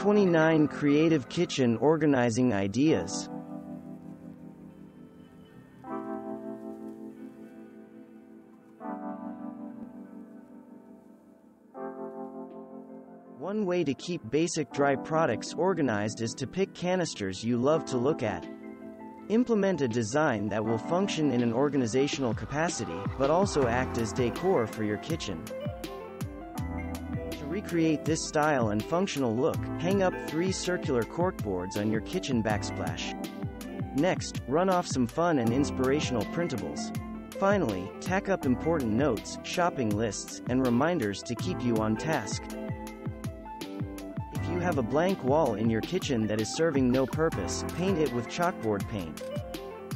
29 Creative Kitchen Organizing Ideas. One way to keep basic dry products organized is to pick canisters you love to look at. Implement a design that will function in an organizational capacity, but also act as decor for your kitchen. To recreate this style and functional look, hang up 3 circular corkboards on your kitchen backsplash. Next, run off some fun and inspirational printables. Finally, tack up important notes, shopping lists, and reminders to keep you on task. If you have a blank wall in your kitchen that is serving no purpose, paint it with chalkboard paint.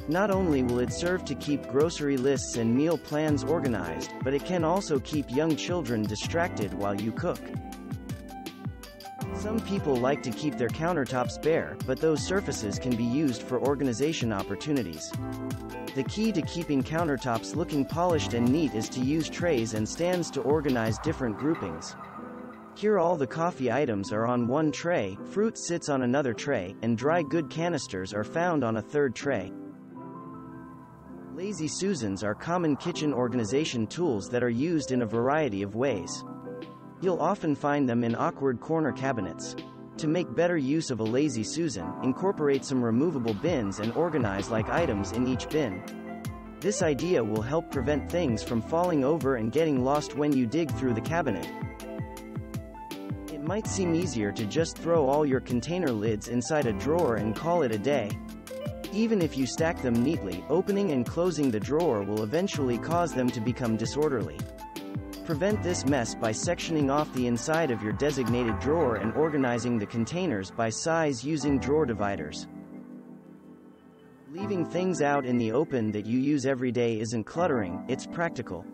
Not only will it serve to keep grocery lists and meal plans organized, but it can also keep young children distracted while you cook. Some people like to keep their countertops bare, but those surfaces can be used for organization opportunities. The key to keeping countertops looking polished and neat is to use trays and stands to organize different groupings. Here all the coffee items are on one tray, fruit sits on another tray, and dry good canisters are found on a third tray. Lazy Susans are common kitchen organization tools that are used in a variety of ways. You'll often find them in awkward corner cabinets. To make better use of a Lazy Susan, incorporate some removable bins and organize like items in each bin. This idea will help prevent things from falling over and getting lost when you dig through the cabinet. It might seem easier to just throw all your container lids inside a drawer and call it a day. Even if you stack them neatly, opening and closing the drawer will eventually cause them to become disorderly. Prevent this mess by sectioning off the inside of your designated drawer and organizing the containers by size using drawer dividers. Leaving things out in the open that you use every day isn't cluttering, it's practical.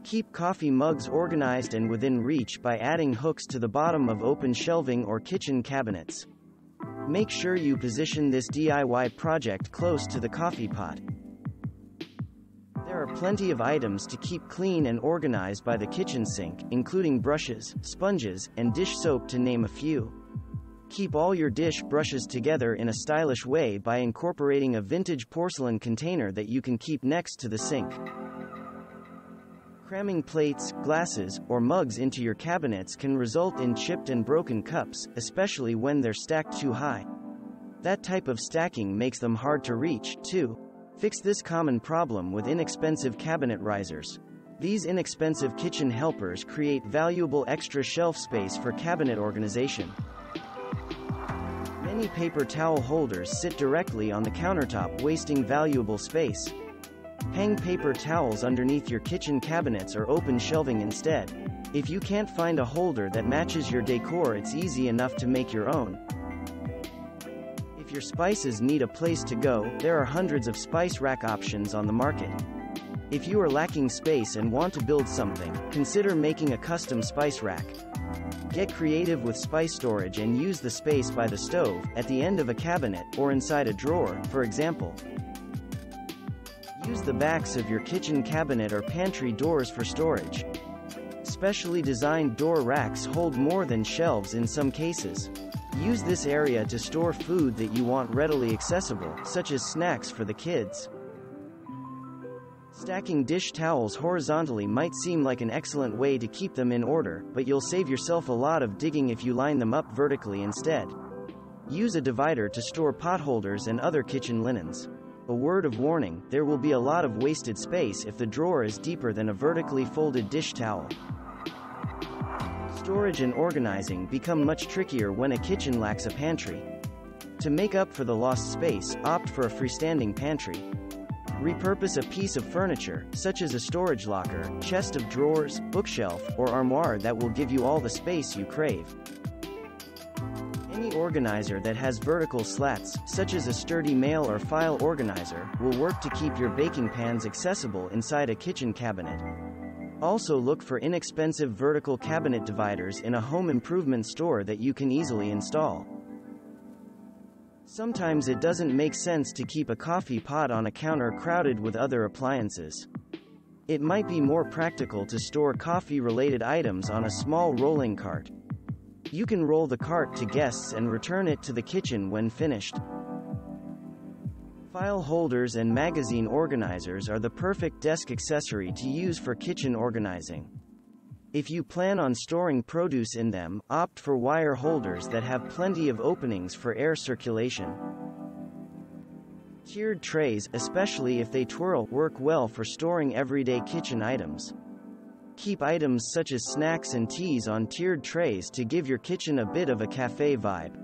Keep coffee mugs organized and within reach by adding hooks to the bottom of open shelving or kitchen cabinets. Make sure you position this DIY project close to the coffee pot. There are plenty of items to keep clean and organized by the kitchen sink, including brushes, sponges, and dish soap to name a few. Keep all your dish brushes together in a stylish way by incorporating a vintage porcelain container that you can keep next to the sink. Cramming plates, glasses, or mugs into your cabinets can result in chipped and broken cups, especially when they're stacked too high. That type of stacking makes them hard to reach, too. Fix this common problem with inexpensive cabinet risers. These inexpensive kitchen helpers create valuable extra shelf space for cabinet organization. Many paper towel holders sit directly on the countertop, wasting valuable space. Hang paper towels underneath your kitchen cabinets or open shelving instead. If you can't find a holder that matches your decor, it's easy enough to make your own. If your spices need a place to go, there are hundreds of spice rack options on the market. If you are lacking space and want to build something, consider making a custom spice rack. Get creative with spice storage and use the space by the stove, at the end of a cabinet, or inside a drawer, for example. Use the backs of your kitchen cabinet or pantry doors for storage. Specially designed door racks hold more than shelves in some cases. Use this area to store food that you want readily accessible, such as snacks for the kids. Stacking dish towels horizontally might seem like an excellent way to keep them in order, but you'll save yourself a lot of digging if you line them up vertically instead. Use a divider to store pot holders and other kitchen linens. A word of warning, there will be a lot of wasted space if the drawer is deeper than a vertically folded dish towel. Storage and organizing become much trickier when a kitchen lacks a pantry. To make up for the lost space, opt for a freestanding pantry. Repurpose a piece of furniture, such as a storage locker, chest of drawers, bookshelf, or armoire that will give you all the space you crave. Any organizer that has vertical slats, such as a sturdy mail or file organizer, will work to keep your baking pans accessible inside a kitchen cabinet. Also look for inexpensive vertical cabinet dividers in a home improvement store that you can easily install. Sometimes it doesn't make sense to keep a coffee pot on a counter crowded with other appliances. It might be more practical to store coffee-related items on a small rolling cart. You can roll the cart to guests and return it to the kitchen when finished. File holders and magazine organizers are the perfect desk accessory to use for kitchen organizing. If you plan on storing produce in them, opt for wire holders that have plenty of openings for air circulation. Tiered trays, especially if they twirl, work well for storing everyday kitchen items. Keep items such as snacks and teas on tiered trays to give your kitchen a bit of a cafe vibe.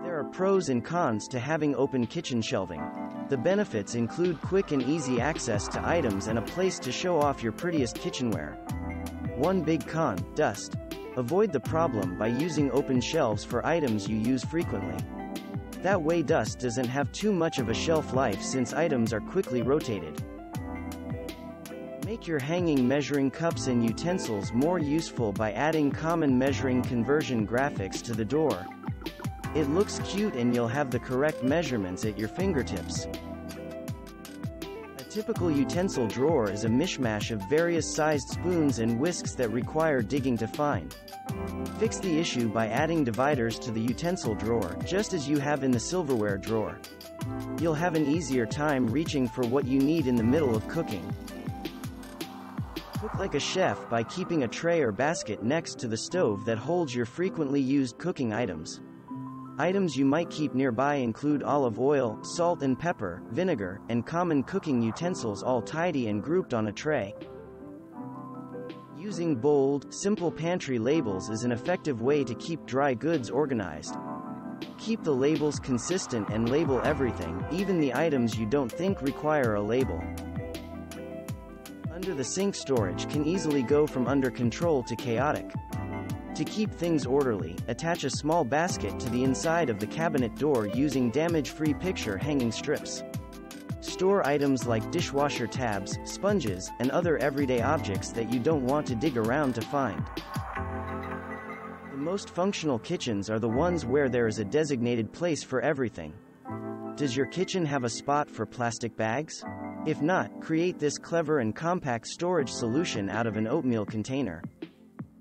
There are pros and cons to having open kitchen shelving. The benefits include quick and easy access to items and a place to show off your prettiest kitchenware. One big con: dust. Avoid the problem by using open shelves for items you use frequently. That way dust doesn't have too much of a shelf life since items are quickly rotated. Make your hanging measuring cups and utensils more useful by adding common measuring conversion graphics to the door. It looks cute and you'll have the correct measurements at your fingertips. A typical utensil drawer is a mishmash of various sized spoons and whisks that require digging to find. Fix the issue by adding dividers to the utensil drawer, just as you have in the silverware drawer. You'll have an easier time reaching for what you need in the middle of cooking. Cook like a chef by keeping a tray or basket next to the stove that holds your frequently used cooking items. Items you might keep nearby include olive oil, salt and pepper, vinegar, and common cooking utensils, all tidy and grouped on a tray. Using bold, simple pantry labels is an effective way to keep dry goods organized. Keep the labels consistent and label everything, even the items you don't think require a label. Under the sink storage can easily go from under control to chaotic. To keep things orderly, attach a small basket to the inside of the cabinet door using damage-free picture hanging strips. Store items like dishwasher tabs, sponges, and other everyday objects that you don't want to dig around to find. The most functional kitchens are the ones where there is a designated place for everything. Does your kitchen have a spot for plastic bags? If not, create this clever and compact storage solution out of an oatmeal container.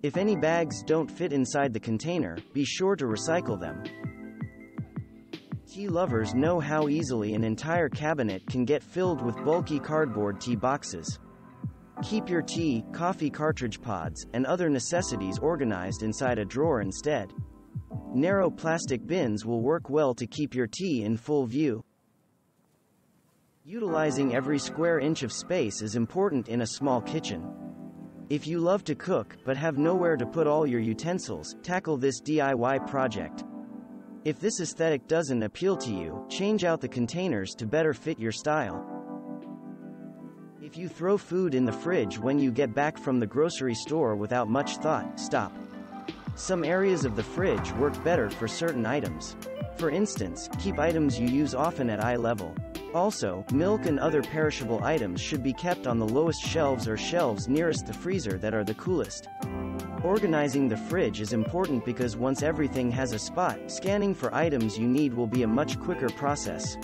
If any bags don't fit inside the container, be sure to recycle them. Tea lovers know how easily an entire cabinet can get filled with bulky cardboard tea boxes. Keep your tea, coffee cartridge pods, and other necessities organized inside a drawer instead. Narrow plastic bins will work well to keep your tea in full view. Utilizing every square inch of space is important in a small kitchen. If you love to cook, but have nowhere to put all your utensils, tackle this DIY project. If this aesthetic doesn't appeal to you, change out the containers to better fit your style. If you throw food in the fridge when you get back from the grocery store without much thought, stop. Some areas of the fridge work better for certain items. For instance, keep items you use often at eye level. Also, milk and other perishable items should be kept on the lowest shelves or shelves nearest the freezer that are the coolest. Organizing the fridge is important because once everything has a spot, scanning for items you need will be a much quicker process.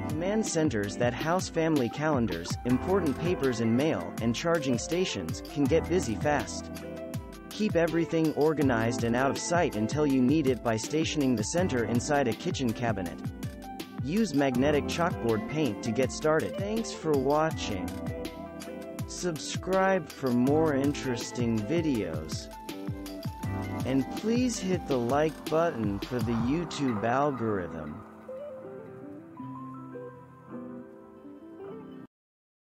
Command centers that house family calendars, important papers and mail, and charging stations can get busy fast. Keep everything organized and out of sight until you need it by stationing the center inside a kitchen cabinet. Use magnetic chalkboard paint to get started. Thanks for watching. Subscribe for more interesting videos. And please hit the like button for the YouTube algorithm.